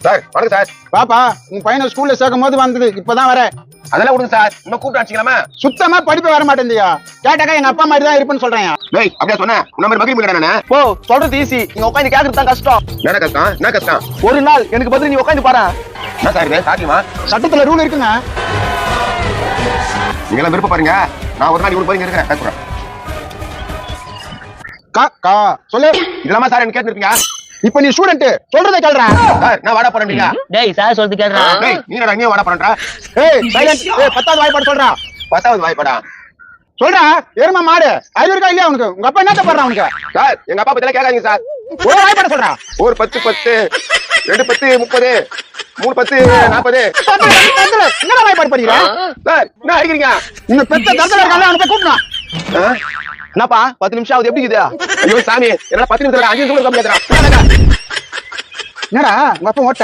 Sir வணக்கம் sir. பாப்பா உன் பையனை ஸ்கூல்ல சேர்க்கும் போது வந்தது இப்பதான் வர. அதெல்லாம் விடுங்க சார். நம்ம கூப்பிட்டு அடிச்சிக்கலாமா? சுத்தமா படிப்பு வர மாட்டேந்தியா. கேட்டாக்கா எங்க அப்பா மாதிரி தான் இருப்புன்னு சொல்றேன். டேய் அப்படியே சொன்ன உன்ன மாதிரி மகிழ் மீறா நானே. போ சொல்றது ஈஸி, நீங்க உட்காந்து கேக்குறது தான் கஷ்டம். என்ன கஷ்டம்? என்ன கஷ்டம்? ஒரு நாள் எனக்கு பதில் நீ உட்காந்து பாரு. என்ன சார் இது சாத்தியமா? சட்டத்துல ரூல் இருக்குங்க. நீங்க எல்லாம் விருப்பம் பாருங்க. நான் ஒரு நாள் இவ்வளவு போய் இருக்கேன் கேக்குறேன். கா சொல்லு. இதெல்லாம் சார் என்ன கேட்டுருப்பீங்க? இப்ப நீ ஸ்டூடெண்ட் சொல்றதை கேள்றா. சார் நான் வாடா போறேன்டீங்க. டேய் சார் சொல்றது கேளுடா. டேய் நீ என்னடா நீ வாடா போறேன்றா? ஏய் சைலன்ட். ஏய் 10வது வாய்ப்பாடு சொல்றா. 10வது வாய்ப்பாடா? சொல்றா. எருமை மாடு அறிவு இருக்கா இல்லையா உனக்கு? உங்க அப்பா என்னத்த பண்றா உனக்கு? சார் எங்க அப்பா பத்தில கேட்காதீங்க சார். ஒரு வாய்ப்பாடு சொல்றா. ஒரு 10 10 2 10 30 3 10 40. என்ன வாய்ப்பாடு படிக்கிறா? சார் என்ன ஆகிறீங்க? உங்க பெத்த தரத்துல இருக்கானே அவனை போய் கூப்பிடணும். என்னப்பா 10 நிமிஷம் ஆகுது, எப்படி இருக்குது? ஐயோ சாமி என்ன 10 நிமிஷம் 5 நிமிஷம் கம்மியாதுடா. என்னடா உங்க அப்பா ஓட்ட